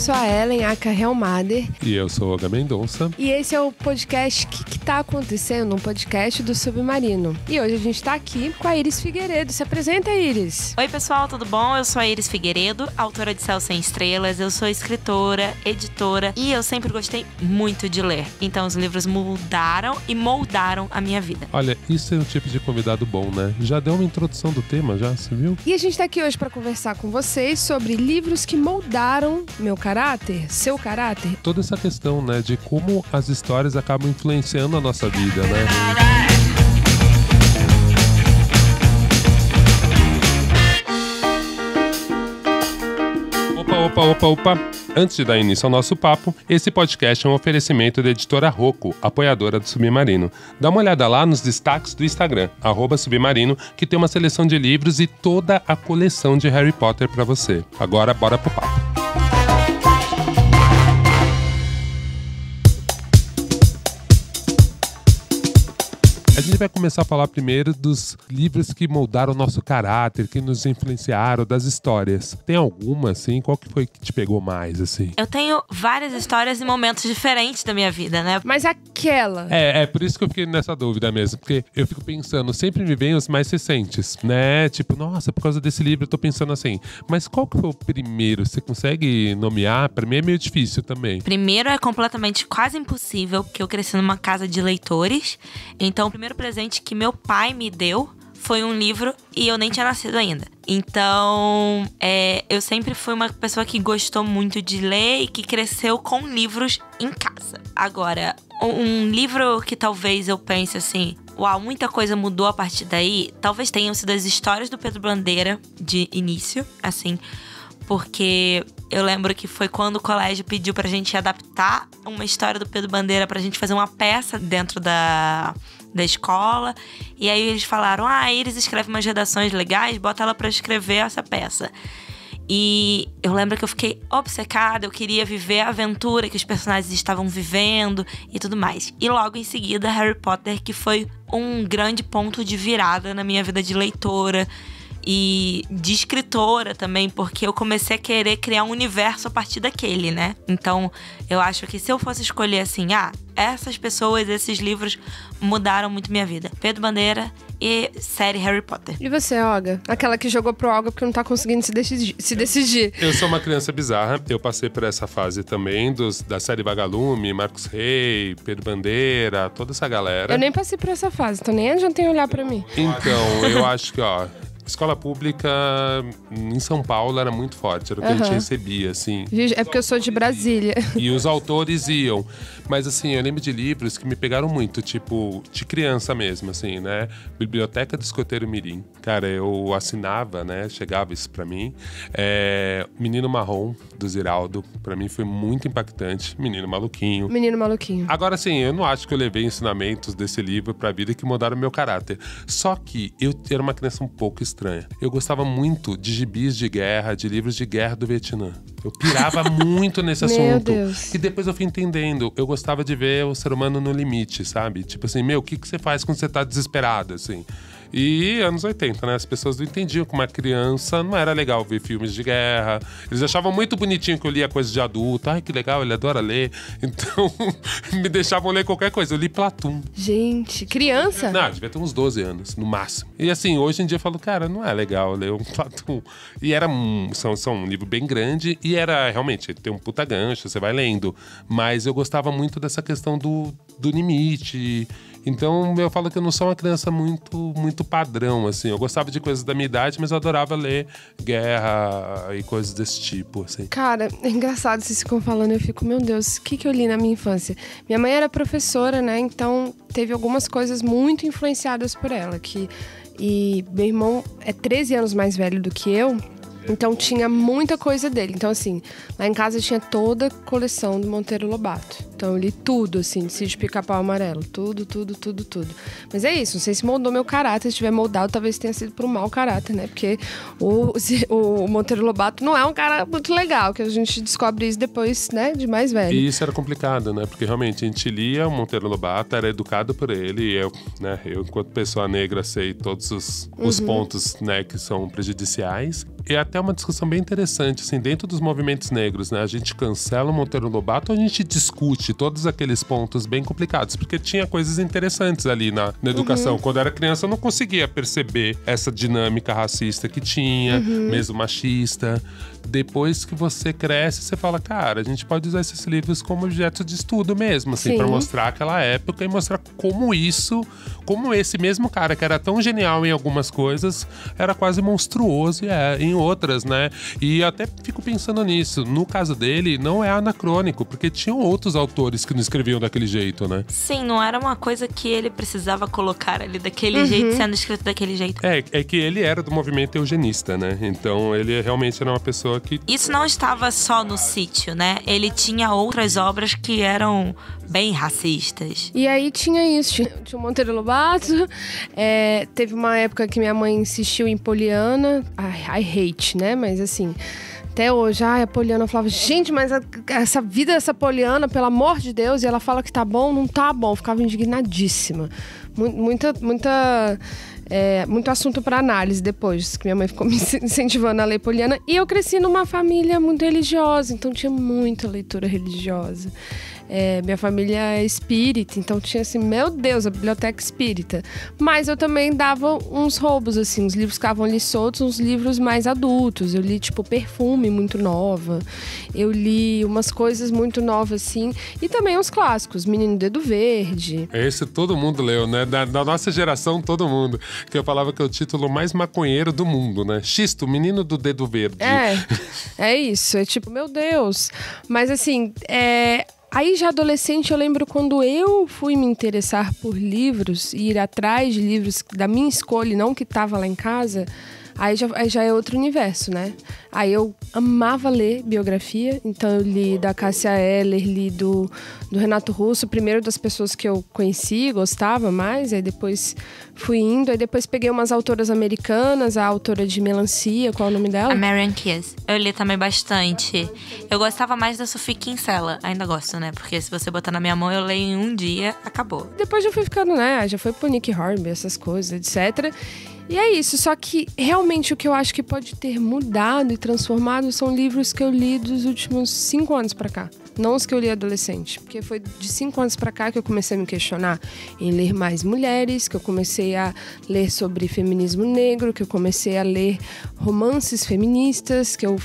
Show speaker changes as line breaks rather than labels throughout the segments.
sou a Ellen, aka Helmader.
E eu sou o Olga Mendonça.
E esse é o podcast que tá acontecendo, um podcast do Submarino. E hoje a gente tá aqui com a Iris Figueiredo. Se apresenta, Iris.
Oi, pessoal, tudo bom? Eu sou a Iris Figueiredo, autora de Céu Sem Estrelas. Eu sou escritora, editora e eu sempre gostei muito de ler. Então os livros mudaram e moldaram a minha vida.
Olha, isso é um tipo de convidado bom, né? Já deu uma introdução do tema, já, você viu?
E a gente tá aqui hoje pra conversar com vocês sobre livros que moldaram meu caráter, seu caráter.
Toda essa questão, né, de como as histórias acabam influenciando a nossa vida, né? Opa. Antes de dar início ao nosso papo, esse podcast é um oferecimento da editora Rocco, apoiadora do Submarino. Dá uma olhada lá nos destaques do Instagram, @Submarino, que tem uma seleção de livros e toda a coleção de Harry Potter pra você. Agora, bora pro papo. A gente vai começar a falar primeiro dos livros que moldaram o nosso caráter, que nos influenciaram, das histórias. Tem alguma, assim? Qual que foi que te pegou mais, assim?
Eu tenho várias histórias e momentos diferentes da minha vida, né?
Mas aquela...
É por isso que eu fiquei nessa dúvida mesmo. Porque eu fico pensando, sempre me vem os mais recentes, né? Tipo, nossa, por causa desse livro eu tô pensando assim. Mas qual que foi o primeiro? Você consegue nomear? Pra mim é meio difícil também.
Primeiro é completamente quase impossível, porque eu cresci numa casa de leitores. Então, o primeiro presente que meu pai me deu foi um livro e eu nem tinha nascido ainda. Então, eu sempre fui uma pessoa que gostou muito de ler e que cresceu com livros em casa. Agora, um livro que talvez eu pense assim, uau, muita coisa mudou a partir daí, talvez tenham sido as histórias do Pedro Bandeira de início, assim, porque eu lembro que foi quando o colégio pediu pra gente adaptar uma história do Pedro Bandeira pra gente fazer uma peça dentro da escola. E aí eles falaram, Iris escreve umas redações legais, bota ela pra escrever essa peça. E eu lembro que eu fiquei obcecada, eu queria viver a aventura que os personagens estavam vivendo e tudo mais. E logo em seguida, Harry Potter, que foi um grande ponto de virada na minha vida de leitora e de escritora também, porque eu comecei a querer criar um universo a partir daquele, né? Então, eu acho que se eu fosse escolher assim, essas pessoas, esses livros mudaram muito minha vida. Pedro Bandeira e série Harry Potter.
E você, Olga? Aquela que jogou pro Olga porque não tá conseguindo se decidir.
Eu sou uma criança bizarra. Eu passei por essa fase também da série Vagalume, Marcos Rey, Pedro Bandeira, toda essa galera.
Eu nem passei por essa fase, então nem adiantei olhar pra mim.
Então, eu acho que, escola pública em São Paulo era muito forte, era o que a gente recebia, assim.
É porque eu sou de Brasília.
E os autores iam. Mas, assim, eu lembro de livros que me pegaram muito, tipo, de criança mesmo, assim, né? Biblioteca do Escoteiro Mirim. Cara, eu assinava, né? Chegava isso pra mim. Menino Marrom, do Ziraldo. Pra mim foi muito impactante. Menino Maluquinho. Agora, assim, eu não acho que eu levei ensinamentos desse livro pra vida que mudaram o meu caráter. Só que eu era uma criança um pouco estranha. Eu gostava muito de gibis de guerra, de livros de guerra do Vietnã. Eu pirava muito nesse assunto.
Meu Deus.
E depois eu fui entendendo. Eu gostava de ver o ser humano no limite, sabe? Tipo assim, o que você faz quando você tá desesperado, assim? E anos 80, né? As pessoas não entendiam que uma criança não era legal ver filmes de guerra. Eles achavam muito bonitinho que eu lia coisa de adulto. Ai, que legal, ele adora ler. Então, me deixavam ler qualquer coisa. Eu li Platum.
Gente, criança?
Não, devia ter uns 12 anos, no máximo. E assim, hoje em dia eu falo, cara, não é legal ler um Platum. E era são um livro bem grande e era, realmente, tem um puta gancho, você vai lendo. Mas eu gostava muito dessa questão do limite. Então, eu falo que eu não sou uma criança muito padrão, assim. Eu gostava de coisas da minha idade, mas eu adorava ler guerra e coisas desse tipo, assim.
Cara, é engraçado vocês ficam falando, eu fico, meu Deus, o que eu li na minha infância? Minha mãe era professora, né? Então, teve algumas coisas muito influenciadas por ela. E meu irmão é 13 anos mais velho do que eu. Então tinha muita coisa dele. Então assim, lá em casa tinha toda a coleção do Monteiro Lobato. Então eu li tudo, assim, de Sítio Pica-Pau Amarelo. Tudo. Mas é isso, não sei se moldou meu caráter. Se tiver moldado, talvez tenha sido por um mau caráter, né? Porque o Monteiro Lobato não é um cara muito legal, que a gente descobre isso depois, né, de mais velho.
E isso era complicado, né? Porque realmente a gente lia o Monteiro Lobato, era educado por ele. E eu, enquanto pessoa negra, sei todos os pontos, né, que são prejudiciais. é até uma discussão bem interessante, assim, dentro dos movimentos negros, né? A gente cancela o Monteiro Lobato ou a gente discute todos aqueles pontos bem complicados? Porque tinha coisas interessantes ali na educação. Quando eu era criança, eu não conseguia perceber essa dinâmica racista que tinha, mesmo machista. Depois que você cresce, você fala, cara, a gente pode usar esses livros como objeto de estudo mesmo, assim, pra mostrar aquela época e mostrar como esse mesmo cara que era tão genial em algumas coisas, era quase monstruoso em outras, né? E até fico pensando nisso. No caso dele, não é anacrônico, porque tinham outros autores que não escreviam daquele jeito, né?
Sim, não era uma coisa que ele precisava colocar ali daquele jeito, sendo escrito daquele jeito.
É que ele era do movimento eugenista, né? Então ele realmente era uma pessoa que...
Isso não estava só no Sítio, né? Ele tinha outras obras que eram bem racistas.
E aí tinha isso, tinha o Monteiro Lobato, teve uma época que minha mãe insistiu em Poliana, I hate, né? Mas assim, até hoje, a Poliana falava, gente, mas essa vida dessa Poliana, pelo amor de Deus, e ela fala que tá bom, não tá bom, ficava indignadíssima. Muito assunto para análise depois, que minha mãe ficou me incentivando a ler Poliana. E eu cresci numa família muito religiosa, então tinha muita leitura religiosa. Minha família é espírita, então tinha assim, meu Deus, a biblioteca espírita. Mas eu também dava uns roubos, assim, os livros ficavam ali soltos, uns livros mais adultos. Eu li, tipo, Perfume, muito nova. Eu li umas coisas muito novas, assim. E também uns clássicos, Menino Dedo Verde.
Esse todo mundo leu, né? Da nossa geração, todo mundo. Que eu falava que é o título mais maconheiro do mundo, né? Xisto, Menino do Dedo Verde.
É isso. É tipo, meu Deus. Mas assim, aí, já adolescente, eu lembro quando eu fui me interessar por livros e ir atrás de livros da minha escolha, não que estava lá em casa, aí já é outro universo, né? Aí eu amava ler biografia, então eu li da Cássia Eller, li do Renato Russo, primeiro das pessoas que eu conheci, gostava mais, aí depois fui indo, aí depois peguei umas autoras americanas, a autora de Melancia, qual é o nome dela?
A Marian Keyes. Eu li também bastante. Eu gostava mais da Sophie Kinsella, ainda gosto, né? Porque se você botar na minha mão, eu leio em um dia, acabou.
Depois já fui ficando, né? Já foi pro Nick Hornby, essas coisas, etc. E é isso, só que realmente o que eu acho que pode ter mudado e transformado são livros que eu li dos últimos 5 anos pra cá. Não os que eu li adolescente, porque foi de 5 anos pra cá que eu comecei a me questionar em ler mais mulheres, que eu comecei a ler sobre feminismo negro, que eu comecei a ler romances feministas, que eu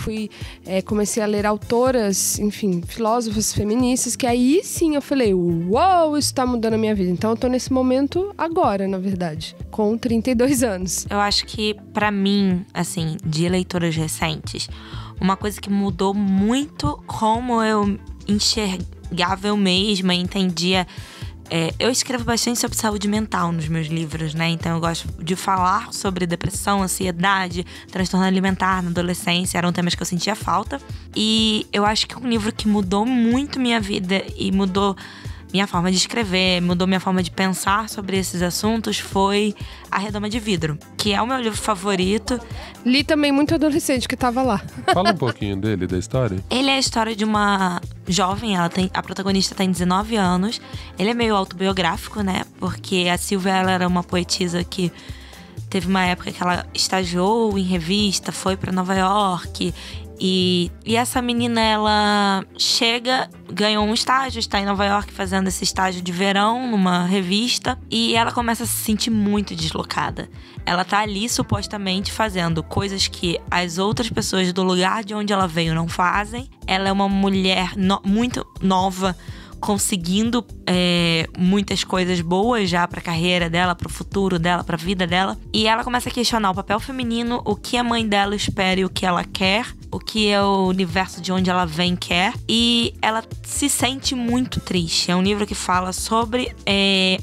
comecei a ler autoras, enfim, filósofas feministas, que aí sim eu falei, uou, isso tá mudando a minha vida. Então eu tô nesse momento agora, na verdade, com 32 anos.
Eu acho que pra mim, assim, de leituras recentes, uma coisa que mudou muito como eu enxergava eu mesma, entendia. Eu escrevo bastante sobre saúde mental nos meus livros, né? Então eu gosto de falar sobre depressão, ansiedade, transtorno alimentar na adolescência. Eram temas que eu sentia falta. E eu acho que um livro que mudou muito minha vida e mudou minha forma de escrever, mudou minha forma de pensar sobre esses assuntos foi A Redoma de Vidro, que é o meu livro favorito.
Li também muito adolescente que tava lá.
Fala um pouquinho dele, da história.
Ele é a história de uma jovem, a protagonista tem 19 anos. Ele é meio autobiográfico, né? Porque a Silvia, ela era uma poetisa que teve uma época que ela estagiou em revista, foi pra Nova York. E essa menina, ela ganhou um estágio, está em Nova York fazendo esse estágio de verão numa revista. E ela começa a se sentir muito deslocada. Ela tá ali supostamente fazendo coisas que as outras pessoas do lugar de onde ela veio não fazem. Ela é uma mulher muito nova, conseguindo muitas coisas boas já pra carreira dela, pro futuro dela, pra vida dela. E ela começa a questionar o papel feminino, o que a mãe dela espera e o que ela quer, o que é o universo de onde ela vem quer. E ela se sente muito triste. É um livro que fala sobre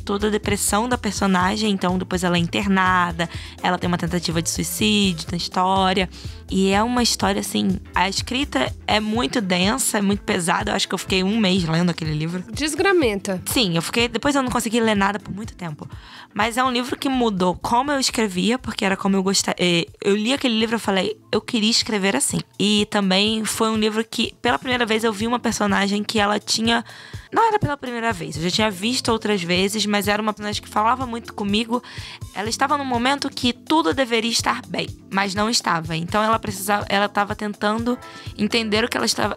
toda a depressão da personagem. Então depois ela é internada, ela tem uma tentativa de suicídio na história. E é uma história assim, a escrita é muito densa, é muito pesada. Eu acho que eu fiquei 1 mês lendo aquele livro.
Desgramenta.
Sim, depois eu não consegui ler nada por muito tempo. Mas é um livro que mudou como eu escrevia, porque era como eu gostava. Eu li aquele livro e falei, eu queria escrever assim. E também foi um livro que, pela primeira vez, eu vi uma personagem que ela tinha... Não era pela primeira vez, eu já tinha visto outras vezes, mas era uma personagem que falava muito comigo. Ela estava num momento que tudo deveria estar bem, mas não estava. Então ela estava tentando entender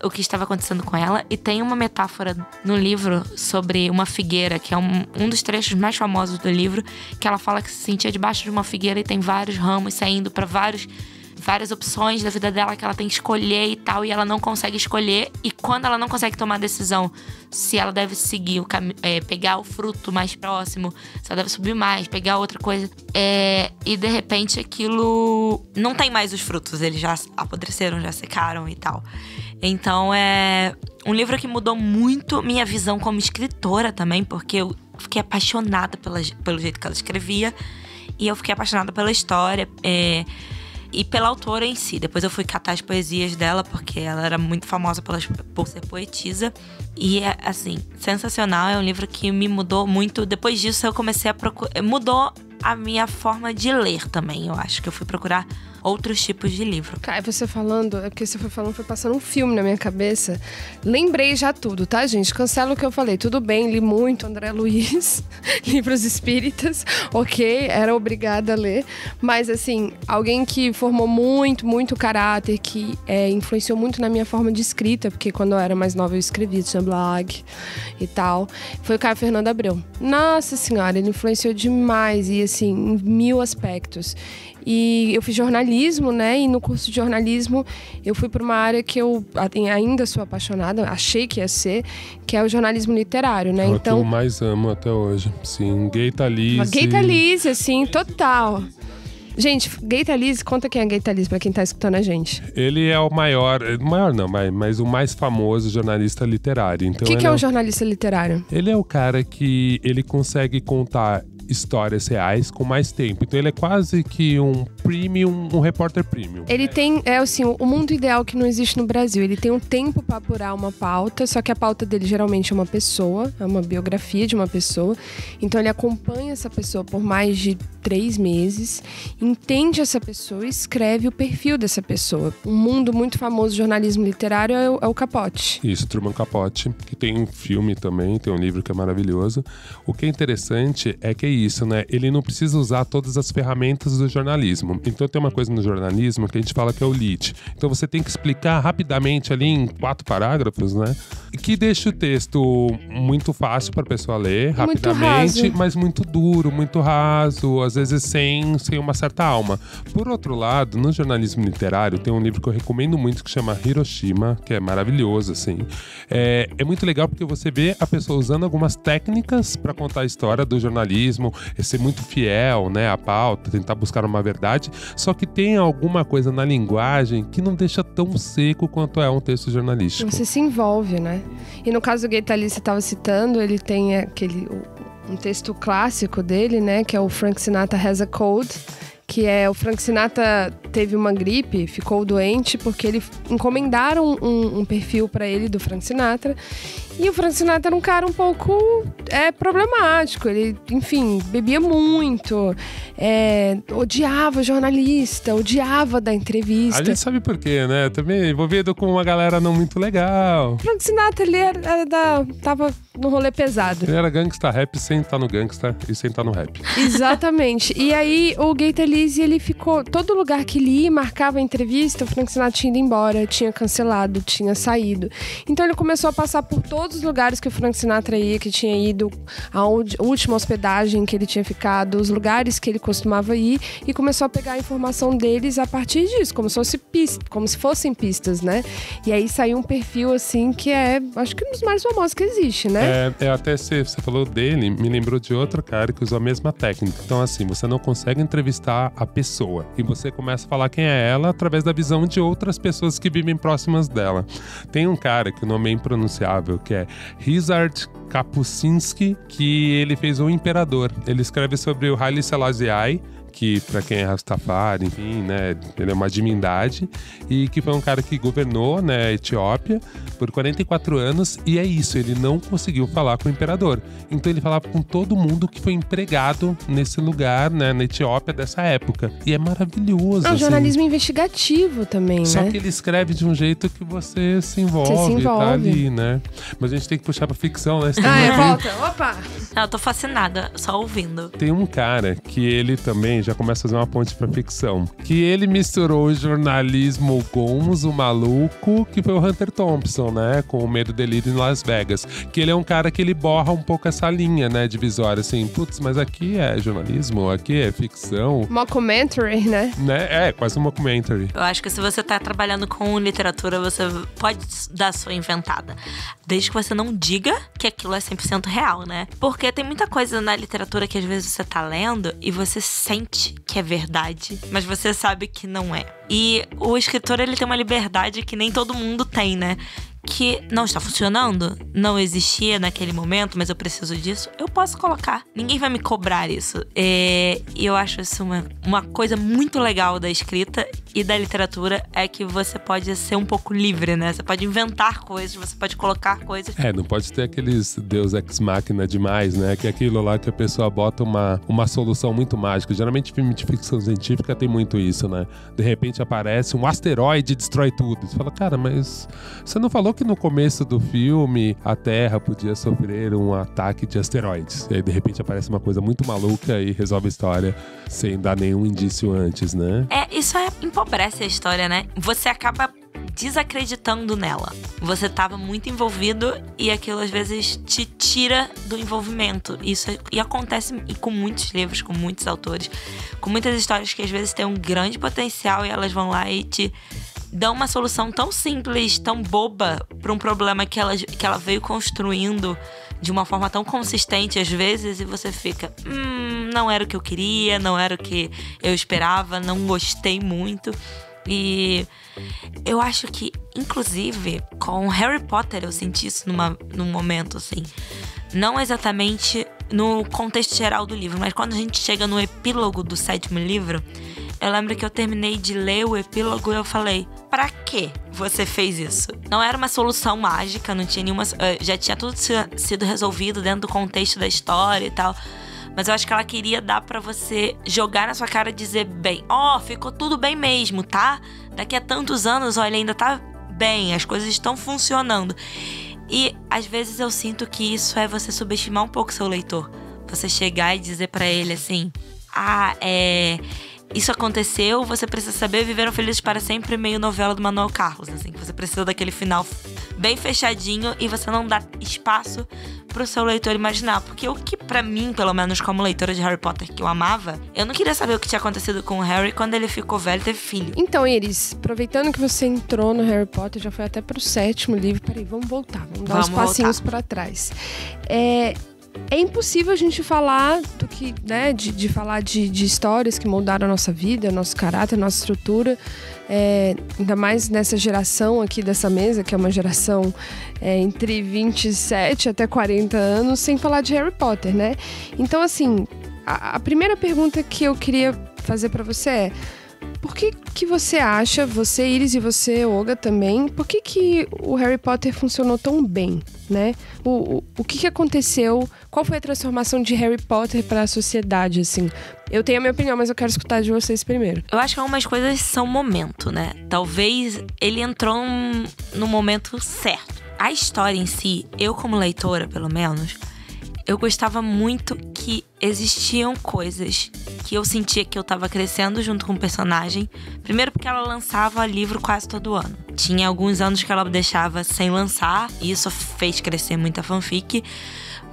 o que estava acontecendo com ela. E tem uma metáfora no livro sobre uma figueira, que é um dos trechos mais famosos do livro, que ela fala que se sentia debaixo de uma figueira e tem vários ramos saindo para várias opções da vida dela que ela tem que escolher e tal, e ela não consegue escolher. E quando ela não consegue tomar a decisão se ela deve seguir pegar o fruto mais próximo, se ela deve subir mais, pegar outra coisa, e de repente aquilo não tem mais os frutos, eles já apodreceram, já secaram e tal. Então é um livro que mudou muito minha visão como escritora também, porque eu fiquei apaixonada pelo jeito que ela escrevia, e eu fiquei apaixonada pela história, e pela autora em si. Depois eu fui catar as poesias dela, porque ela era muito famosa por ser poetisa. E é, assim, sensacional. É um livro que me mudou muito. Depois disso eu comecei a procurar... Mudou a minha forma de ler também. Eu acho que eu fui procurar outros tipos de livro.
Cara, você falando, é porque você foi falando, foi passando um filme na minha cabeça. Lembrei já tudo, tá, gente? Cancela o que eu falei. Tudo bem, li muito André Luiz, livros espíritas, ok, era obrigada a ler. Mas, assim, alguém que formou muito, muito caráter, que influenciou muito na minha forma de escrita, porque quando eu era mais nova eu escrevia, tinha blog e tal, foi o Caio Fernando Abreu. Nossa Senhora, ele influenciou demais e, assim, em 1000 aspectos. E eu fiz jornalismo, né? E no curso de jornalismo eu fui para uma área que eu ainda sou apaixonada, achei que ia ser, que é o jornalismo literário, né?
Então, que eu mais amo até hoje. Sim, Gaita Lise.
Gaita Lise, assim, total. Gente, Gaita Lise, conta quem é Gaita Lise pra quem tá escutando a gente.
Ele é o maior não, mas o mais famoso jornalista literário. Então,
O que é um jornalista literário?
Ele é o cara que ele consegue contar histórias reais com mais tempo. Então ele é quase que um repórter premium.
Ele tem, assim, o mundo ideal que não existe no Brasil. Ele tem um tempo para apurar uma pauta, só que a pauta dele geralmente é uma pessoa, é uma biografia de uma pessoa. Então ele acompanha essa pessoa por mais de 3 meses, entende essa pessoa e escreve o perfil dessa pessoa. Um mundo muito famoso de jornalismo literário é o Capote.
Isso, Truman Capote, que tem um filme também, tem um livro que é maravilhoso. O que é interessante é que é isso, né? Ele não precisa usar todas as ferramentas do jornalismo. Então tem uma coisa no jornalismo que a gente fala que é o lead. Então você tem que explicar rapidamente ali em 4 parágrafos, né? Que deixa o texto muito fácil para a pessoa ler, rapidamente, mas muito duro, muito raso, às vezes sem uma certa alma. Por outro lado, no jornalismo literário tem um livro que eu recomendo muito que chama Hiroshima, que é maravilhoso, assim. É muito legal porque você vê a pessoa usando algumas técnicas para contar a história do jornalismo, ser muito fiel, né, à pauta, tentar buscar uma verdade, só que tem alguma coisa na linguagem que não deixa tão seco quanto é um texto jornalístico.
Você se envolve, né? E no caso do Gaita Lise, você estava citando, ele tem um texto clássico dele, né, que é o Frank Sinatra Has a Cold, que é o Frank Sinatra teve uma gripe, ficou doente porque encomendaram um perfil para ele do Frank Sinatra. E o Frank Sinatra era um cara um pouco problemático. Ele, enfim, bebia muito, odiava jornalista, odiava dar entrevista.
A gente sabe por quê, né? Também envolvido com uma galera não muito legal.
O Frank Sinatra, ele tava no rolê pesado.
Ele era gangsta rap sem estar no gangsta e sem estar no rap.
Exatamente. E aí o Gaita Lise, ele ficou... Todo lugar que ele ia, marcava a entrevista, o Frank Sinatra tinha ido embora, tinha cancelado, tinha saído. Então ele começou a passar por todos os lugares que o Frank Sinatra ia, que tinha ido, a última hospedagem que ele tinha ficado, os lugares que ele costumava ir, e começou a pegar a informação deles a partir disso, como se fossem pistas, né? E aí saiu um perfil, assim, que acho que um dos mais famosos que existe, né?
Até você falou dele, me lembrou de outro cara que usou a mesma técnica. Então, assim, você não consegue entrevistar a pessoa e você começa a falar quem é ela através da visão de outras pessoas que vivem próximas dela. Tem um cara que o nome é impronunciável, que é Ryszard Kapuscinski, que ele fez O Imperador. Ele escreve sobre o Haile Selassie, que pra quem é Rastafari, enfim, né, ele é uma divindade, e que foi um cara que governou, né, a Etiópia por 44 anos, e é isso, ele não conseguiu falar com o imperador. Então ele falava com todo mundo que foi empregado nesse lugar, né, na Etiópia dessa época. E é maravilhoso.
É um
assim.
jornalismo investigativo também,
Só
né?
que ele escreve de um jeito que você se envolve, tá ali, né? Mas a gente tem que puxar pra ficção, né?
Volta. Opa!
Não, eu tô fascinada, só ouvindo.
Tem um cara que ele também já começa a fazer uma ponte pra ficção. Que ele misturou o jornalismo gonzo, maluco, que foi o Hunter Thompson, né? Com o Medo e Delírio em Las Vegas. Que ele é um cara que ele borra um pouco essa linha, né? Divisória, assim. Putz, mas aqui é jornalismo, aqui é ficção.
Mockumentary, né?
É, quase um mockumentary.
Eu acho que se você tá trabalhando com literatura, você pode dar a sua inventada. Desde que você não diga que aquilo é 100% real, né? Porque tem muita coisa na literatura que às vezes você tá lendo e você sente que é verdade, mas você sabe que não é. E o escritor, ele tem uma liberdade que nem todo mundo tem, né? Que não está funcionando, não existia naquele momento, mas eu preciso disso, eu posso colocar. Ninguém vai me cobrar isso. E eu acho isso uma coisa muito legal da escrita e da literatura, é que você pode ser um pouco livre, né? Você pode inventar coisas, você pode colocar coisas.
Não pode ter aqueles Deus Ex Machina demais, né? Que é aquilo lá que a pessoa bota uma solução muito mágica. Geralmente filme de ficção científica tem muito isso, né? De repente aparece um asteroide e destrói tudo. Você fala, cara, mas você não falou que no começo do filme a Terra podia sofrer um ataque de asteroides? E aí de repente aparece uma coisa muito maluca e resolve a história sem dar nenhum indício antes, né?
Isso empobrece a história, né? Você acaba desacreditando nela. Você estava muito envolvido e aquilo às vezes te tira do envolvimento. E acontece com muitos livros, com muitos autores, com muitas histórias que às vezes têm um grande potencial e elas vão lá e te dão uma solução tão simples, tão boba para um problema que ela veio construindo de uma forma tão consistente às vezes, e você fica, não era o que eu queria, não era o que eu esperava, não gostei muito. E eu acho que, inclusive, com Harry Potter eu senti isso num momento, assim. Não exatamente no contexto geral do livro, mas quando a gente chega no epílogo do 7º livro, eu lembro que eu terminei de ler o epílogo e eu falei, pra que você fez isso? Não era uma solução mágica, não tinha nenhuma... Já tinha tudo sido resolvido dentro do contexto da história e tal. Mas eu acho que ela queria dar pra você jogar na sua cara e dizer bem, ficou tudo bem mesmo, tá? Daqui a tantos anos, ele ainda tá bem, as coisas estão funcionando. E às vezes eu sinto que isso é você subestimar um pouco seu leitor. Você chegar e dizer pra ele assim, isso aconteceu, você precisa saber, viveram felizes para sempre, meio novela do Manuel Carlos, assim, que você precisa daquele final bem fechadinho e você não dá espaço pro seu leitor imaginar. Porque o que pra mim, pelo menos como leitora de Harry Potter, que eu amava, eu não queria saber o que tinha acontecido com o Harry quando ele ficou velho e teve filho.
Então, Iris, aproveitando que você entrou no Harry Potter, já foi até pro 7º livro, peraí, vamos voltar, vamos dar uns passinhos pra trás. É impossível a gente falar do que, né, de falar de histórias que moldaram a nossa vida, nosso caráter, nossa estrutura, ainda mais nessa geração aqui dessa mesa, que é uma geração entre 27 até 40 anos, sem falar de Harry Potter, né? Então, assim, a primeira pergunta que eu queria fazer pra você é: por que você acha, você, Iris, e você, Olga, também, por que o Harry Potter funcionou tão bem, né? O que aconteceu? Qual foi a transformação de Harry Potter para a sociedade, assim? Eu tenho a minha opinião, mas eu quero escutar de vocês primeiro.
Eu acho que algumas coisas são momento, né? Talvez ele entrou no momento certo. A história em si, eu como leitora, pelo menos, eu gostava muito que existiam coisas que eu sentia que eu tava crescendo junto com o personagem. Primeiro porque ela lançava livro quase todo ano. Tinha alguns anos que ela deixava sem lançar, e isso fez crescer muita fanfic.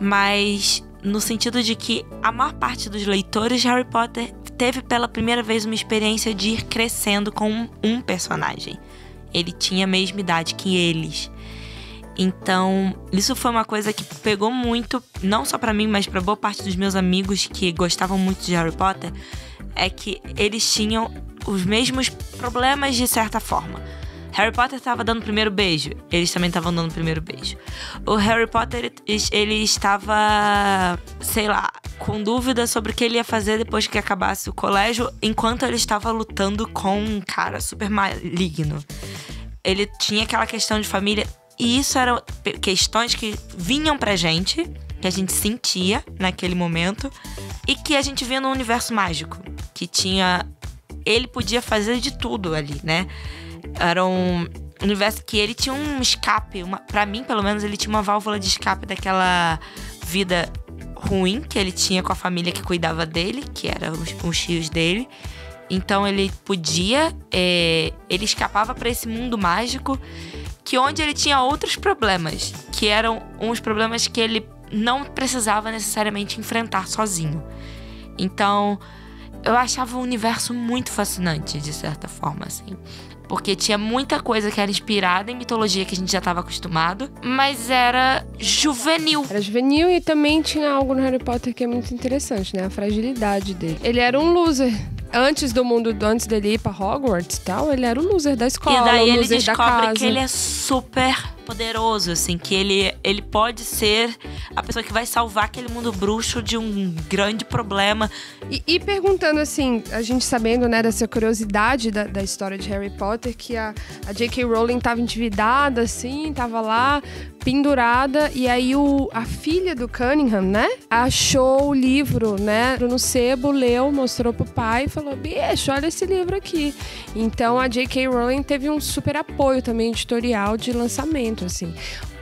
Mas no sentido de que a maior parte dos leitores de Harry Potter teve pela primeira vez uma experiência de ir crescendo com um personagem. Ele tinha a mesma idade que eles. Então, isso foi uma coisa que pegou muito, não só pra mim, mas pra boa parte dos meus amigos que gostavam muito de Harry Potter, é que eles tinham os mesmos problemas de certa forma. Harry Potter estava dando o primeiro beijo. Eles também estavam dando o primeiro beijo. O Harry Potter, ele estava, sei lá, com dúvida sobre o que ele ia fazer depois que acabasse o colégio, enquanto ele estava lutando com um cara super maligno. Ele tinha aquela questão de família. E isso eram questões que vinham pra gente, que a gente sentia naquele momento, e que a gente via no universo mágico. Que tinha... Ele podia fazer de tudo ali, né? Era um universo que ele tinha um escape. Pra mim, pelo menos, ele tinha uma válvula de escape daquela vida ruim que ele tinha com a família que cuidava dele, que eram os tios dele. Então ele podia... ele escapava pra esse mundo mágico, que onde ele tinha outros problemas, que eram uns problemas que ele não precisava necessariamente enfrentar sozinho. Então, eu achava o universo muito fascinante, de certa forma, assim. Porque tinha muita coisa que era inspirada em mitologia que a gente já estava acostumado, mas era juvenil.
Era juvenil e também tinha algo no Harry Potter que é muito interessante, né? A fragilidade dele. Ele era um loser. Antes dele ir pra Hogwarts e tal, ele era um loser da escola,
e daí
um
ele
loser da
descobre
casa.
que ele é super poderoso, assim, que ele pode ser a pessoa que vai salvar aquele mundo bruxo de um grande problema.
E perguntando, assim, a gente sabendo, né, dessa curiosidade da história de Harry Potter, que a J.K. Rowling tava endividada, assim, tava lá, pendurada, e aí a filha do Cunningham, né, achou o livro, né, no sebo, leu, mostrou pro pai e falou, bicho, olha esse livro aqui. Então a J.K. Rowling teve um super apoio também editorial de lançamento, assim.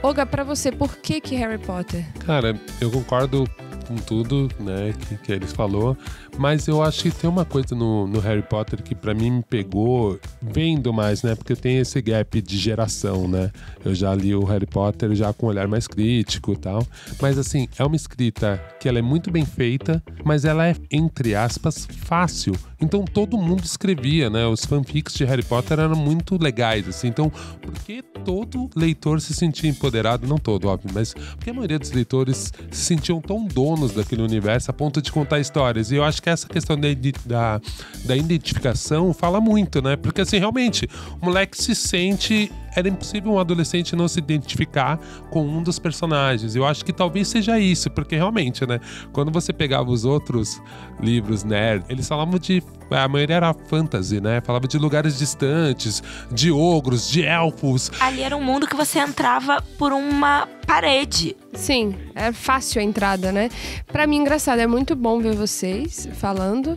Olga, pra você, por que Harry Potter?
Cara, eu concordo com tudo, né, que eles falou, mas eu acho que tem uma coisa no Harry Potter que pra mim me pegou vendo mais, né, porque tem esse gap de geração, né, eu já li o Harry Potter já com um olhar mais crítico e tal, mas assim, é uma escrita que ela é muito bem feita, mas ela é, entre aspas, fácil, então todo mundo escrevia, né, os fanfics de Harry Potter eram muito legais, assim, então por que todo leitor se sentia empoderado, não todo, óbvio, mas porque a maioria dos leitores se sentiam tão donos daquele universo a ponto de contar histórias, e eu acho que essa questão da identificação fala muito, né? Porque assim, realmente, o moleque se sente... Era impossível um adolescente não se identificar com um dos personagens. Eu acho que talvez seja isso, porque realmente, né? Quando você pegava os outros livros nerd, eles falavam de... A maioria era fantasy, né? Falava de lugares distantes, de ogros, de elfos.
Ali era um mundo que você entrava por uma parede.
Sim, é fácil a entrada, né? Pra mim, engraçado, é muito bom ver vocês falando.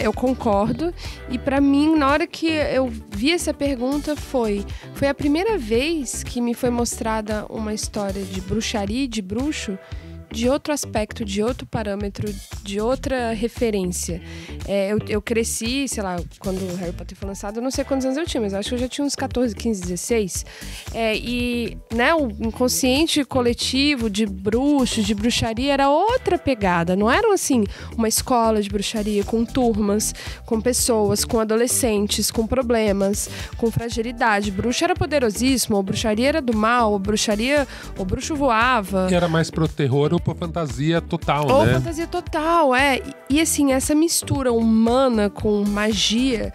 Eu concordo. E pra mim, na hora que eu vi essa pergunta, foi a primeira vez que me foi mostrada uma história de bruxaria e de bruxo de outro aspecto, de outro parâmetro, de outra referência. Eu cresci, sei lá, quando o Harry Potter foi lançado, eu não sei quantos anos eu tinha, mas eu acho que eu já tinha uns 14, 15, 16. E, né, o inconsciente coletivo de bruxos, de bruxaria, era outra pegada. Não era, assim, uma escola de bruxaria com turmas, com pessoas, com adolescentes, com problemas, com fragilidade. Bruxo era poderosíssimo, ou bruxaria era do mal, ou o bruxo voava.
E era mais pro terror ou pra fantasia total,
ou
né?
Ou fantasia total, E assim, essa mistura humana com magia,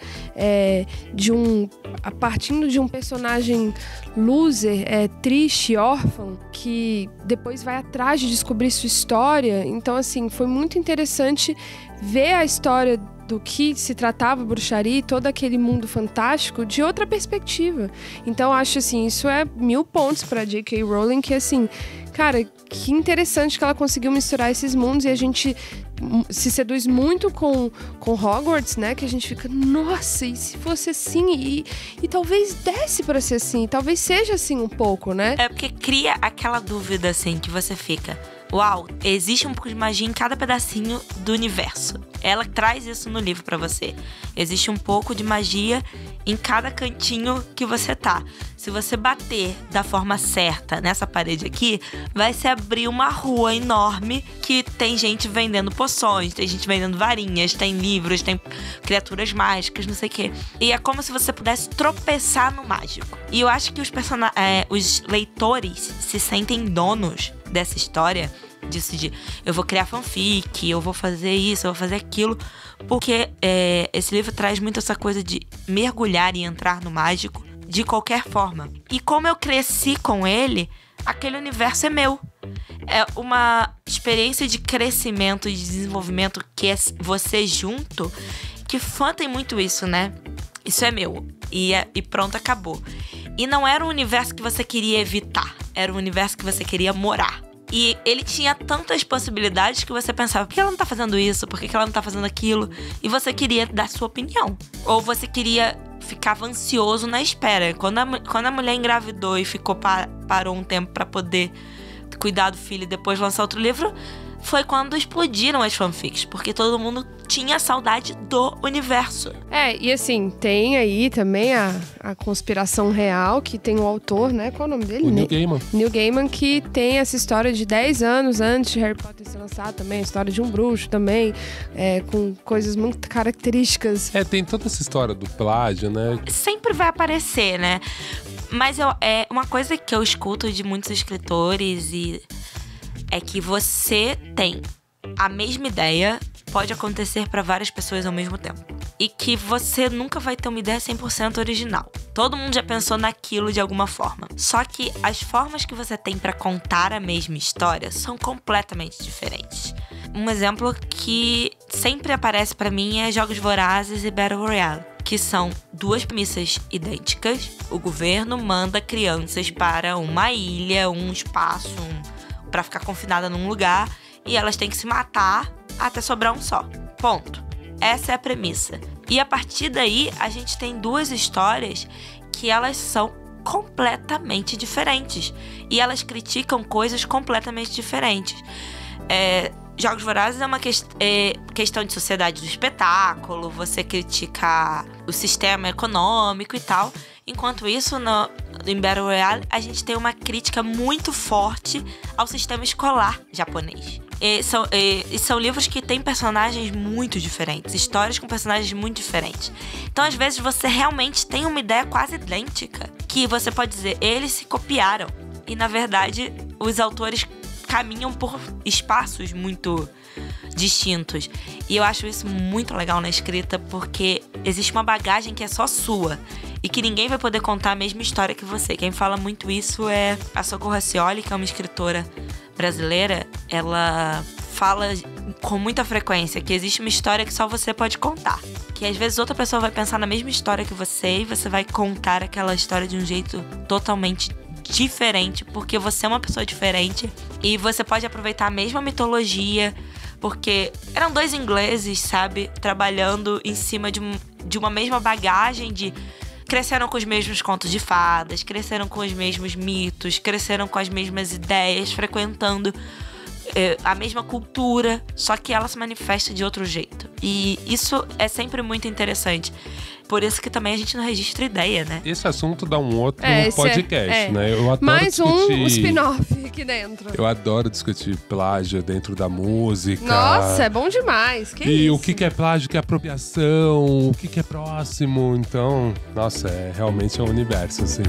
partindo de um personagem loser, triste, órfão, que depois vai atrás de descobrir sua história. Então, assim, foi muito interessante ver a história do que se tratava bruxaria e todo aquele mundo fantástico de outra perspectiva. Então, acho assim, isso é 1000 pontos pra J.K. Rowling, que assim, cara, que interessante que ela conseguiu misturar esses mundos e a gente se seduz muito com Hogwarts, né? Que a gente fica, nossa, e se fosse assim? E talvez desse pra ser assim, talvez seja assim um pouco, né?
É porque cria aquela dúvida, assim, que você fica... Uau, existe um pouco de magia em cada pedacinho do universo. Ela traz isso no livro pra você. Existe um pouco de magia em cada cantinho que você tá. Se você bater da forma certa nessa parede aqui, vai se abrir uma rua enorme que tem gente vendendo poções, tem gente vendendo varinhas, tem livros, tem criaturas mágicas, não sei o quê. E é como se você pudesse tropeçar no mágico. E eu acho que os leitores se sentem donos dessa história, disso de eu vou criar fanfic, eu vou fazer isso, eu vou fazer aquilo, porque esse livro traz muito essa coisa de mergulhar e entrar no mágico de qualquer forma. E como eu cresci com ele, aquele universo é meu. É uma experiência de crescimento, de desenvolvimento que é você junto, que fã tem muito isso, né? Isso é meu. E pronto, acabou. E não era um universo que você queria evitar. Era um universo que você queria morar. E ele tinha tantas possibilidades que você pensava, por que ela não tá fazendo isso? Por que ela não tá fazendo aquilo? E você queria dar sua opinião. Ou você ficava ansioso na espera. Quando a mulher engravidou e parou um tempo pra poder cuidar do filho e depois lançar outro livro, foi quando explodiram as fanfics, porque todo mundo tinha saudade do universo.
E assim, tem aí também a conspiração real, que tem o autor, né? Qual é o nome dele?
O Neil Gaiman.
Neil Gaiman, que tem essa história de 10 anos antes de Harry Potter ser lançado também, a história de um bruxo também, com coisas muito características.
Tem toda essa história do plágio, né?
Sempre vai aparecer, né? Mas é uma coisa que eu escuto de muitos escritores é que você tem a mesma ideia, pode acontecer para várias pessoas ao mesmo tempo. E que você nunca vai ter uma ideia 100% original. Todo mundo já pensou naquilo de alguma forma. Só que as formas que você tem para contar a mesma história são completamente diferentes. Um exemplo que sempre aparece para mim é Jogos Vorazes e Battle Royale, que são duas premissas idênticas. O governo manda crianças para uma ilha, um espaço, para ficar confinada num lugar, e elas têm que se matar até sobrar um só. Ponto. Essa é a premissa. E a partir daí, a gente tem duas histórias que elas são completamente diferentes. E elas criticam coisas completamente diferentes. Jogos Vorazes é uma questão de sociedade do espetáculo, você critica o sistema econômico e tal. Enquanto isso, em Battle Royale, a gente tem uma crítica muito forte ao sistema escolar japonês. E são livros que têm personagens muito diferentes, histórias com personagens muito diferentes. Então, às vezes, você realmente tem uma ideia quase idêntica, que você pode dizer, eles se copiaram. E, na verdade, os autores caminham por espaços muito distintos. E eu acho isso muito legal na escrita, porque existe uma bagagem que é só sua e que ninguém vai poder contar a mesma história que você. Quem fala muito isso é a Socorro Racioli, que é uma escritora brasileira. Ela fala com muita frequência que existe uma história que só você pode contar. Que às vezes outra pessoa vai pensar na mesma história que você e você vai contar aquela história de um jeito totalmente diferente, porque você é uma pessoa diferente e você pode aproveitar a mesma mitologia, porque eram dois ingleses, sabe, trabalhando em cima de uma mesma bagagem cresceram com os mesmos contos de fadas, cresceram com os mesmos mitos, cresceram com as mesmas ideias, frequentando a mesma cultura, só que ela se manifesta de outro jeito. E isso é sempre muito interessante. Por isso que também a gente não registra ideia, né?
Esse assunto dá um outro podcast, né? Eu adoro
mais
discutir...
um spin-off aqui dentro.
Eu adoro discutir plágio dentro da música.
Nossa, é bom demais.
E o que é plágio, o que é apropriação, o que é próximo. Então, nossa, realmente é um universo, assim.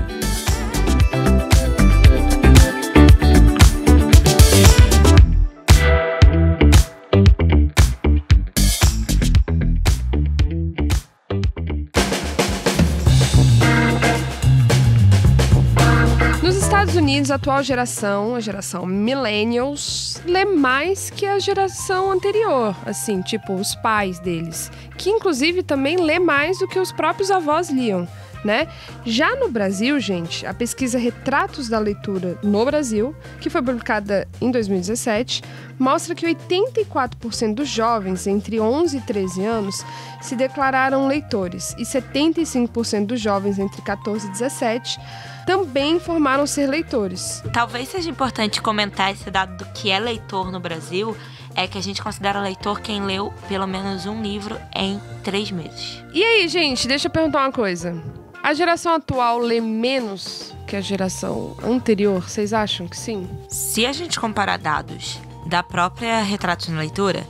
A atual geração, a geração Millennials, lê mais que a geração anterior, assim, tipo, os pais deles, que inclusive também lê mais do que os próprios avós liam, né? Já no Brasil, gente, a pesquisa Retratos da Leitura no Brasil, que foi publicada em 2017, mostra que 84% dos jovens entre 11 e 13 anos se declararam leitores e 75% dos jovens entre 14 e 17 também informaram ser leitores.
Talvez seja importante comentar esse dado do que é leitor no Brasil, é que a gente considera leitor quem leu pelo menos um livro em 3 meses.
E aí, gente, deixa eu perguntar uma coisa. A geração atual lê menos que a geração anterior? Vocês acham que sim?
Se a gente comparar dados da própria Retratos na Leitura,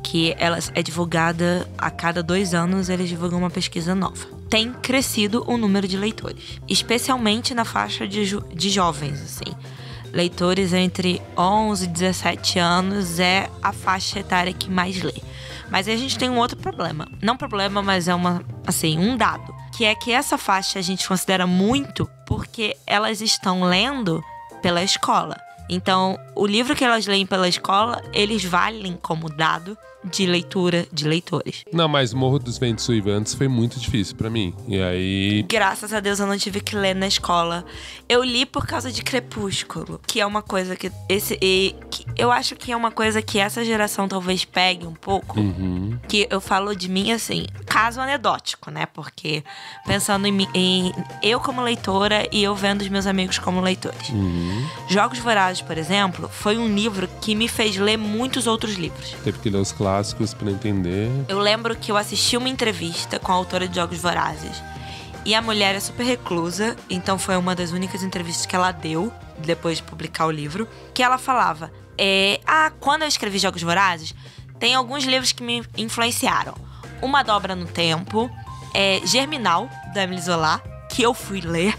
que ela é divulgada a cada 2 anos, eles divulgam uma pesquisa nova. Tem crescido o número de leitores, especialmente na faixa de jovens, assim. leitores entre 11 e 17 anos é a faixa etária que mais lê. Mas aí a gente tem um outro problema. Não problema, mas é um dado. Que é que essa faixa a gente considera muito porque elas estão lendo pela escola. Então, o livro que elas leem pela escola, eles valem como dado de leitura de leitores.
Não, mas Morro dos Ventos Uivantes foi muito difícil pra mim. E aí...
Graças a Deus eu não tive que ler na escola. Eu li por causa de Crepúsculo, que é uma coisa que... eu acho que é uma coisa que essa geração talvez pegue um pouco. Que eu falo de mim assim, caso anedótico, né? Porque pensando em eu como leitora e eu vendo os meus amigos como leitores. Jogos Vorazes, por exemplo, foi um livro que me fez ler muitos outros livros.
Teve que ler os clássicos pra entender.
Eu lembro que eu assisti uma entrevista com a autora de Jogos Vorazes. E a mulher é super reclusa, então foi uma das únicas entrevistas que ela deu, depois de publicar o livro, que ela falava, quando eu escrevi Jogos Vorazes, tem alguns livros que me influenciaram. Uma Dobra no Tempo, Germinal, da Emily Zola, que eu fui ler.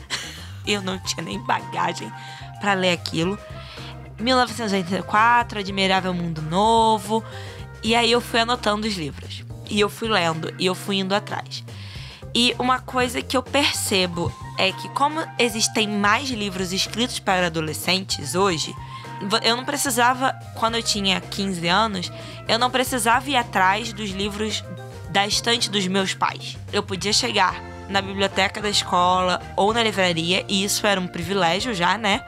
Eu não tinha nem bagagem pra ler aquilo. 1984, Admirável Mundo Novo. E aí eu fui anotando os livros. E eu fui lendo, e eu fui indo atrás. E uma coisa que eu percebo é que como existem mais livros escritos para adolescentes hoje, eu não precisava, quando eu tinha 15 anos, eu não precisava ir atrás dos livros da estante dos meus pais. Eu podia chegar na biblioteca da escola ou na livraria, e isso era um privilégio já, né?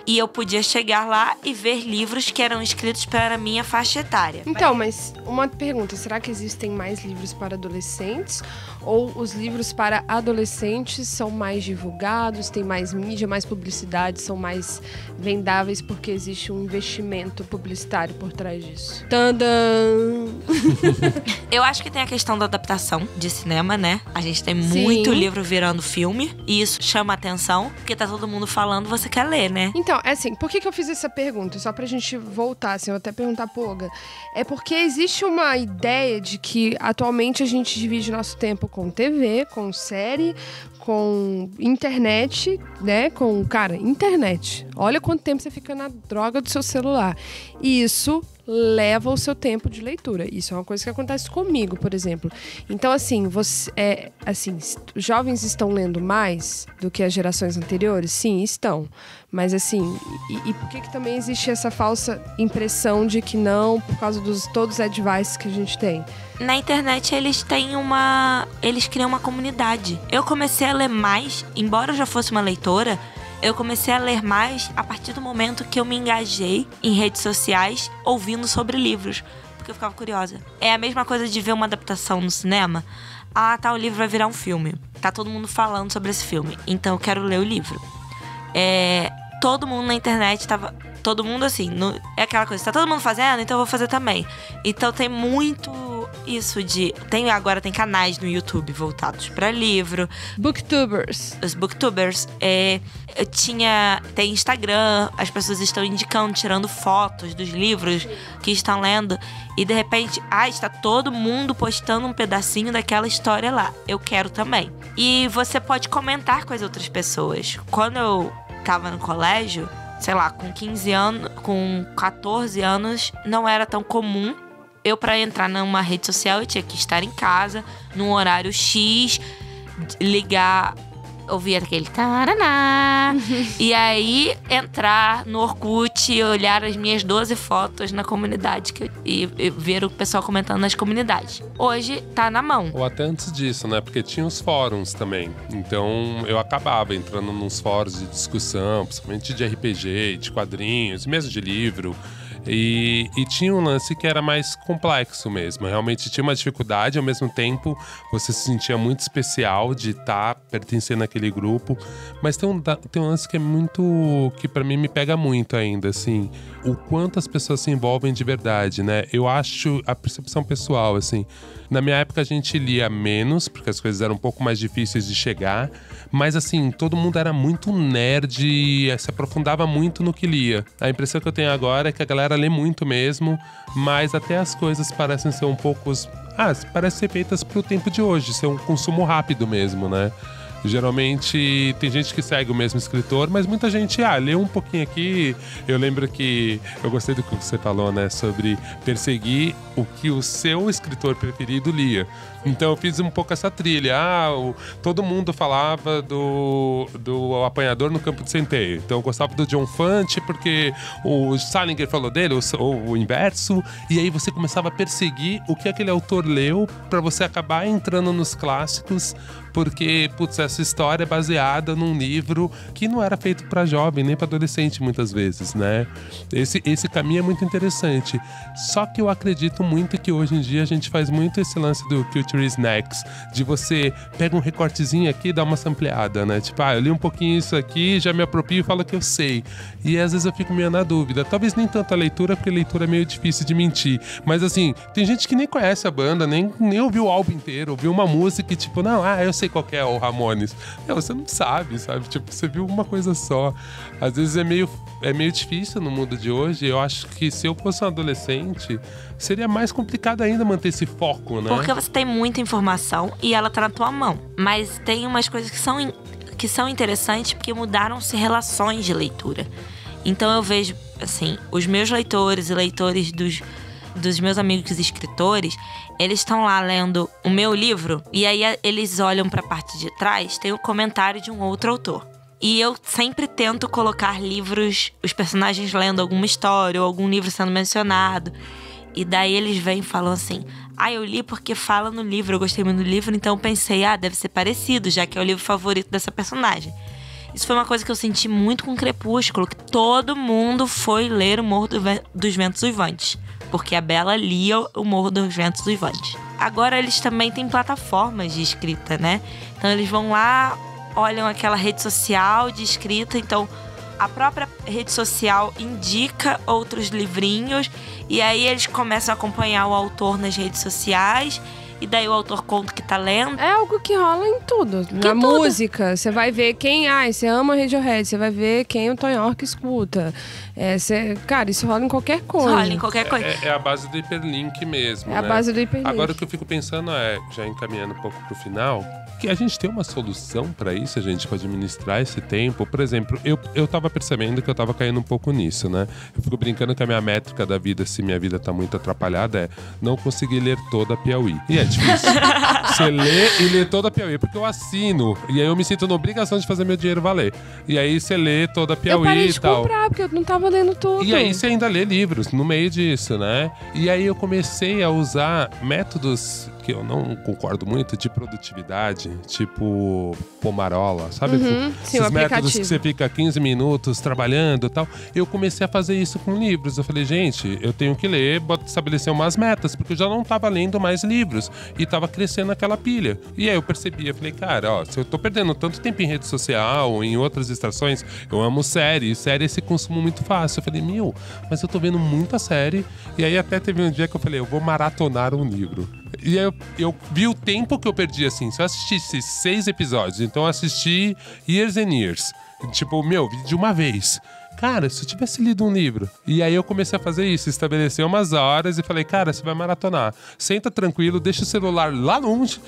E eu podia chegar lá e ver livros que eram escritos para a minha faixa etária.
Então, mas uma pergunta, será que existem mais livros para adolescentes? Ou os livros para adolescentes são mais divulgados, tem mais mídia, mais publicidade, são mais vendáveis porque existe um investimento publicitário por trás disso? Tadã!
Eu acho que tem a questão da adaptação de cinema, né? A gente tem muito livro virando filme, e isso chama atenção, porque tá todo mundo falando, você quer ler, né?
Então, assim, por que eu fiz essa pergunta? Só pra gente voltar, assim, eu até perguntar pro Olga. É porque existe uma ideia de que atualmente a gente divide nosso tempo com TV, com série, com internet, né? Internet. Olha quanto tempo você fica na droga do seu celular. E isso leva o seu tempo de leitura. Isso é uma coisa que acontece comigo, por exemplo. Então, assim, os jovens estão lendo mais do que as gerações anteriores? Sim, estão. Mas, assim, e por que também existe essa falsa impressão de que não, por causa dos todos os advices que a gente tem?
Na internet, eles criam uma comunidade. Eu comecei a ler mais, embora eu já fosse uma leitora, eu comecei a ler mais a partir do momento que eu me engajei em redes sociais ouvindo sobre livros, porque eu ficava curiosa. É a mesma coisa de ver uma adaptação no cinema. O livro vai virar um filme. Tá todo mundo falando sobre esse filme, então eu quero ler o livro. Todo mundo na internet tava... Todo mundo assim, é aquela coisa, tá todo mundo fazendo, então eu vou fazer também. Então tem muito isso de... Agora tem canais no YouTube voltados pra livro.
Booktubers.
Os booktubers. Tem Instagram, as pessoas estão indicando, tirando fotos dos livros que estão lendo. E de repente, está todo mundo postando um pedacinho daquela história lá. Eu quero também. E você pode comentar com as outras pessoas. Quando eu tava no colégio, sei lá, com 15 anos, com 14 anos, não era tão comum. Pra entrar numa rede social, eu tinha que estar em casa, num horário X, ligar, ouvir aquele taraná, e aí entrar no Orkut e olhar as minhas 12 fotos na comunidade e ver o pessoal comentando nas comunidades. Hoje tá na mão.
Ou até antes disso, né? Porque tinha os fóruns também. Então eu acabava entrando nos fóruns de discussão, principalmente de RPG, de quadrinhos, mesmo de livro. E tinha um lance que era mais complexo mesmo. Realmente tinha uma dificuldade, ao mesmo tempo você se sentia muito especial de estar pertencendo àquele grupo. Mas tem um lance que é muito... que pra mim me pega muito ainda, assim. O quanto as pessoas se envolvem de verdade, né? Eu acho, a percepção pessoal, assim... Na minha época a gente lia menos, porque as coisas eram um pouco mais difíceis de chegar. Mas assim, todo mundo era muito nerd e se aprofundava muito no que lia. A impressão que eu tenho agora é que a galera lê muito mesmo, mas até as coisas parecem ser um pouco... parecem ser feitas pro tempo de hoje, ser um consumo rápido mesmo, né? Geralmente tem gente que segue o mesmo escritor, mas muita gente, lê um pouquinho aqui. Eu lembro que eu gostei do que você falou, né? Sobre perseguir o que o seu escritor preferido lia. Então eu fiz um pouco essa trilha. Todo mundo falava do Apanhador no Campo de Centeio. Então eu gostava do John Fante, porque o Salinger falou dele, ou o inverso. E aí você começava a perseguir o que aquele autor leu para você acabar entrando nos clássicos. Porque, essa história é baseada num livro que não era feito para jovem, nem para adolescente, muitas vezes, né? Esse caminho é muito interessante. Só que eu acredito muito que hoje em dia a gente faz muito esse lance do Future is Next, de você pega um recortezinho aqui e dá uma sampleada, né? Tipo, eu li um pouquinho isso aqui, já me aproprio e falo que eu sei. E às vezes eu fico meio na dúvida. Talvez nem tanto a leitura, porque a leitura é meio difícil de mentir. Mas assim, tem gente que nem conhece a banda, nem ouviu o álbum inteiro, ouviu uma música e tipo, eu sei qual que é o Ramones. Você não sabe? Tipo, você viu uma coisa só. Às vezes é meio difícil no mundo de hoje. Eu acho que se eu fosse um adolescente, seria mais complicado ainda manter esse foco, né?
Porque você tem muita informação e ela tá na tua mão. Mas tem umas coisas que são interessantes porque mudaram-se relações de leitura. Então eu vejo, assim, os meus leitores e leitores dos meus amigos escritores, eles estão lá lendo o meu livro e aí eles olham pra parte de trás, tem o comentário de um outro autor. E eu sempre tento colocar livros, os personagens lendo alguma história ou algum livro sendo mencionado. E daí eles vêm e falam assim, eu li porque fala no livro, eu gostei muito do livro, então eu pensei, deve ser parecido, já que é o livro favorito dessa personagem. Isso foi uma coisa que eu senti muito com Crepúsculo, que todo mundo foi ler O Morro dos Ventos Uivantes. Porque a Bella lia O Morro dos Ventos Uivantes. Agora eles também têm plataformas de escrita, né? Então eles vão lá, olham aquela rede social de escrita, então a própria rede social indica outros livrinhos e aí eles começam a acompanhar o autor nas redes sociais. E daí o autor conta que tá lendo.
É algo que rola em tudo. Na música, você vai ver quem... você ama Radiohead, você vai ver quem o Tom York escuta. Cara, isso rola em qualquer coisa.
Rola em qualquer coisa.
É a base do hiperlink mesmo,
a base do hiperlink.
Agora o que eu fico pensando já encaminhando um pouco pro final, que a gente tem uma solução pra isso, a gente pode administrar esse tempo. Por exemplo, eu tava percebendo que eu tava caindo um pouco nisso, né? Eu fico brincando que a minha métrica da vida, se minha vida tá muito atrapalhada, é não conseguir ler toda a Piauí. E é difícil. Você lê e lê toda a Piauí, porque eu assino. E aí eu me sinto na obrigação de fazer meu dinheiro valer. E aí você lê toda a Piauí e tal. Eu
parei de comprar, porque eu não tava lendo tudo.
E aí você ainda lê livros no meio disso, né? E aí eu comecei a usar métodos que eu não concordo muito, de produtividade, tipo Pomarola, sabe?
Sim,
esses métodos que você fica 15 minutos trabalhando e tal. Eu comecei a fazer isso com livros. Eu falei, gente, eu tenho que ler, estabelecer umas metas, porque eu já não tava lendo mais livros e tava crescendo aquela pilha. E aí eu percebi, eu falei, cara, se eu tô perdendo tanto tempo em rede social, em outras distrações, eu amo série é esse consumo muito fácil. Eu falei, mas eu tô vendo muita série. E aí até teve um dia que eu falei, eu vou maratonar um livro. E aí eu vi o tempo que eu perdi, assim. Se eu assistisse 6 episódios, então eu assisti Years and Years. Tipo, vi de uma vez. Cara, se eu tivesse lido um livro. E aí eu comecei a fazer isso, estabelecer umas horas e falei, cara, você vai maratonar. Senta tranquilo, deixa o celular lá longe.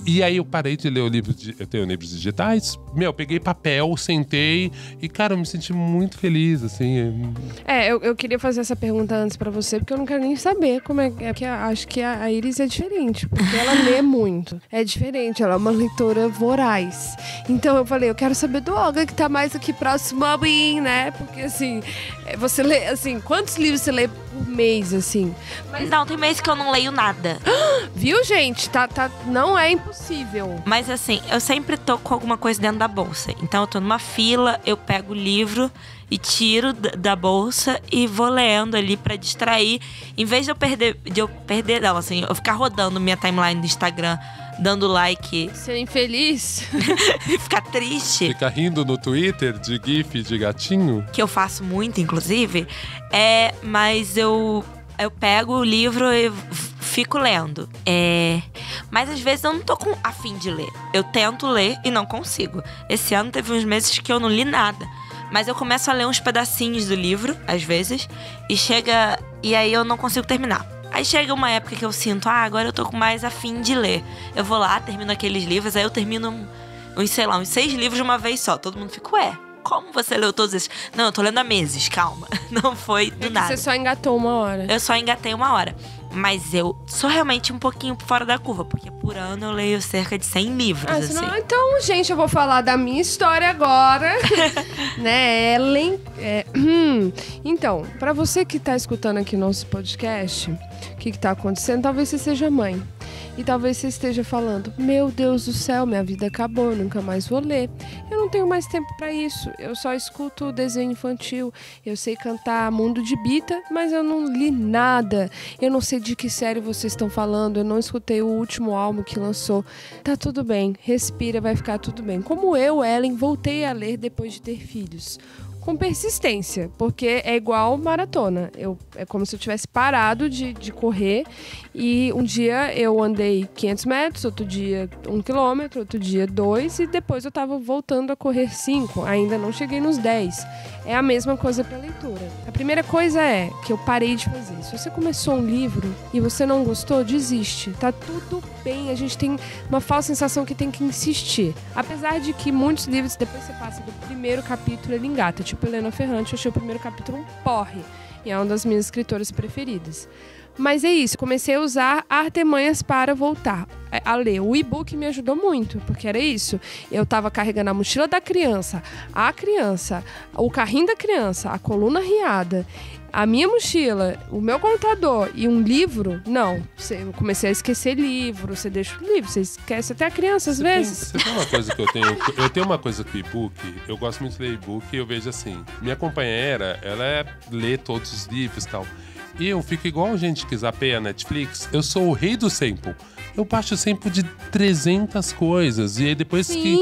E aí eu parei de ler o livro, eu tenho livros digitais, peguei papel, sentei e, cara, eu me senti muito feliz, assim.
Eu queria fazer essa pergunta antes pra você, porque eu não quero nem saber como é que acho que a Iris é diferente, porque ela lê muito. É diferente, ela é uma leitora voraz. Então eu falei, eu quero saber do Olga, que tá mais aqui próximo a mim, né? Porque, assim, você lê, assim, quantos livros você lê por mês, assim?
Mas não, tem mês que eu não leio nada.
Viu, gente? Não é impossível.
Mas assim, eu sempre tô com alguma coisa dentro da bolsa. Então eu tô numa fila, eu pego o livro e tiro da bolsa e vou lendo ali pra distrair. Em vez de eu perder não, assim, eu ficar rodando minha timeline do Instagram, dando like.
Ser infeliz.
E ficar triste.
Ficar rindo no Twitter de gif de gatinho.
Que eu faço muito, inclusive. Mas eu pego o livro e fico lendo. Mas às vezes eu não tô com afim de ler. Eu tento ler e não consigo. Esse ano teve uns meses que eu não li nada. Mas eu começo a ler uns pedacinhos do livro, às vezes. E aí eu não consigo terminar. Aí chega uma época que eu sinto, agora eu tô com mais afim de ler. Eu vou lá, termino aqueles livros, aí eu termino uns 6 livros de uma vez só. Todo mundo fica, ué, como você leu todos esses? Não, eu tô lendo há meses, calma. Não foi do nada.
Você só engatou uma hora.
Eu só engatei uma hora. Mas eu sou realmente um pouquinho fora da curva, porque por ano eu leio cerca de 100 livros, assim.
Então, gente, eu vou falar da minha história agora. Né, Ellen? Então, pra você que tá escutando aqui nosso podcast, o que tá acontecendo? Talvez você seja mãe. E talvez você esteja falando, meu Deus do céu, minha vida acabou, eu nunca mais vou ler. Eu não tenho mais tempo pra isso. Eu só escuto desenho infantil. Eu sei cantar Mundo de Bita, mas eu não li nada. Eu não sei de que série vocês estão falando. Eu não escutei o último álbum que lançou. Tá tudo bem, respira, vai ficar tudo bem. Como eu, Ellen, voltei a ler depois de ter filhos. Com persistência, porque é igual maratona. É como se eu tivesse parado de correr e um dia eu andei 500 metros, outro dia 1 quilômetro, outro dia 2 e depois eu tava voltando a correr 5. Ainda não cheguei nos 10. É a mesma coisa pra leitura. A primeira coisa é que eu parei de fazer. Se você começou um livro e você não gostou, desiste. Tá tudo bem. A gente tem uma falsa sensação que tem que insistir. Apesar de que muitos livros, depois você passa do primeiro capítulo, ele engata. Tipo Helena Ferrante, eu achei o primeiro capítulo um porre. E é uma das minhas escritoras preferidas. Mas é isso, comecei a usar artimanhas para voltar a ler. O e-book me ajudou muito, porque era isso. Eu tava carregando a mochila da criança, o carrinho da criança, a coluna riada, a minha mochila, o meu computador e um livro. Não, eu comecei a esquecer livro, você deixa o livro, você esquece até a criança às vezes.
Você tem uma coisa que eu tenho. Eu tenho uma coisa com e-book, eu gosto muito de ler e-book e eu vejo assim, minha companheira, ela lê todos os livros e tal. E eu fico igual gente que zapeia a Netflix. Eu sou o rei do sample. Eu baixo o sample de 300 coisas. E aí depois que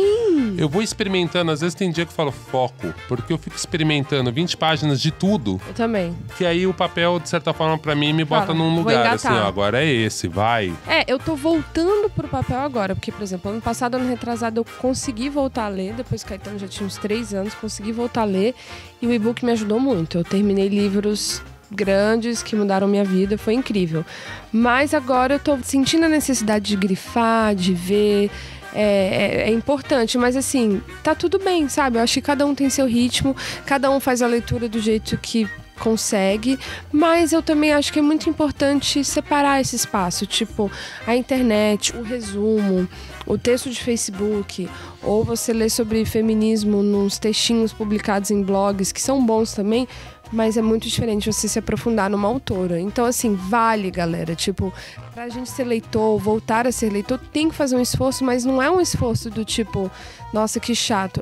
eu vou experimentando, às vezes tem dia que eu falo foco. Porque eu fico experimentando 20 páginas de tudo.
Eu também.
Que aí o papel, de certa forma, pra mim, me bota num lugar. Assim, ó, agora é esse, vai.
Eu tô voltando pro papel agora. Porque, por exemplo, ano passado, ano retrasado, eu consegui voltar a ler. Depois que Caetano já tinha uns 3 anos, consegui voltar a ler. E o e-book me ajudou muito. Eu terminei livros grandes que mudaram minha vida, foi incrível. Mas agora eu tô sentindo a necessidade de grifar, de ver. É importante, mas assim, tá tudo bem, sabe? Eu acho que cada um tem seu ritmo, cada um faz a leitura do jeito que consegue, mas eu também acho que é muito importante separar esse espaço, tipo a internet, o resumo, o texto de Facebook, ou você lê sobre feminismo nos textinhos publicados em blogs, que são bons também, mas é muito diferente você se aprofundar numa autora. Então, assim, vale, galera. Tipo, pra gente ser leitor, voltar a ser leitor, tem que fazer um esforço, mas não é um esforço do tipo, nossa, que chato.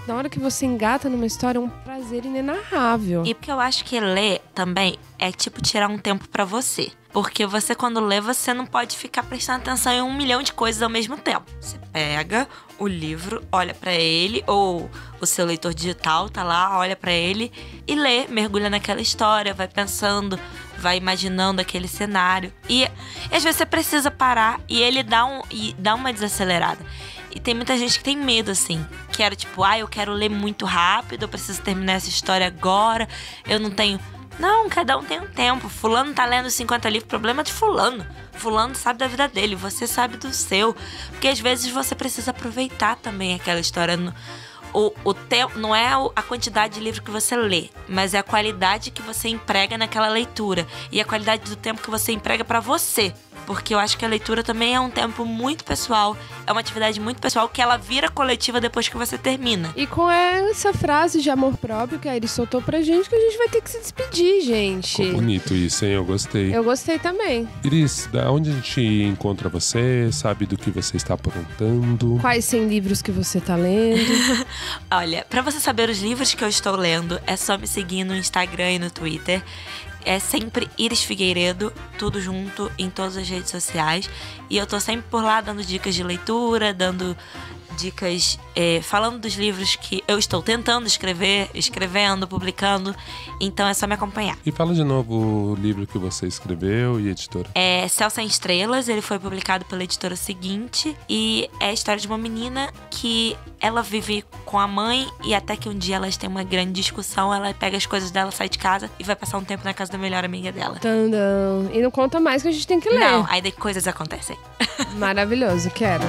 Na hora que você engata numa história, é um prazer inenarrável.
E porque eu acho que ler também é tipo tirar um tempo pra você. Porque você, quando lê, você não pode ficar prestando atenção em 1 milhão de coisas ao mesmo tempo. Você pega o livro, olha pra ele, ou o seu leitor digital tá lá, olha pra ele e lê, mergulha naquela história, vai pensando, vai imaginando aquele cenário. E às vezes você precisa parar e ele dá uma desacelerada. E tem muita gente que tem medo, assim. Que era tipo, eu quero ler muito rápido, eu preciso terminar essa história agora, eu não tenho... Não, cada um tem um tempo. Fulano tá lendo 50 livros, problema de fulano. Fulano sabe da vida dele, você sabe do seu. Porque às vezes você precisa aproveitar também aquela história. O tempo não é a quantidade de livro que você lê, mas é a qualidade que você emprega naquela leitura. E a qualidade do tempo que você emprega pra você. Porque eu acho que a leitura também é um tempo muito pessoal. É uma atividade muito pessoal que ela vira coletiva depois que você termina.
E com essa frase de amor próprio que a Iris soltou pra gente, que a gente vai ter que se despedir, gente.
Ficou bonito isso, hein? Eu gostei.
Eu gostei também.
Iris, da onde a gente encontra você? Sabe do que você está aprontando?
Quais 100 livros que você tá lendo?
Olha, pra você saber os livros que eu estou lendo, é só me seguir no Instagram e no Twitter. É sempre Iris Figueiredo, tudo junto em todas as redes sociais. E eu tô sempre por lá dando dicas de leitura, dando dicas, falando dos livros que eu estou tentando escrever, escrevendo, publicando. Então é só me acompanhar.
E fala de novo o livro que você escreveu e editora.
É Céu Sem Estrelas, ele foi publicado pela editora Seguinte. E é a história de uma menina que ela vive com a mãe e até que um dia elas têm uma grande discussão, ela pega as coisas dela, sai de casa e vai passar um tempo na casa da melhor amiga dela.
Tandam. E não conta mais que a gente tem que ler.
Não, aí coisas acontecem.
Maravilhoso, quero.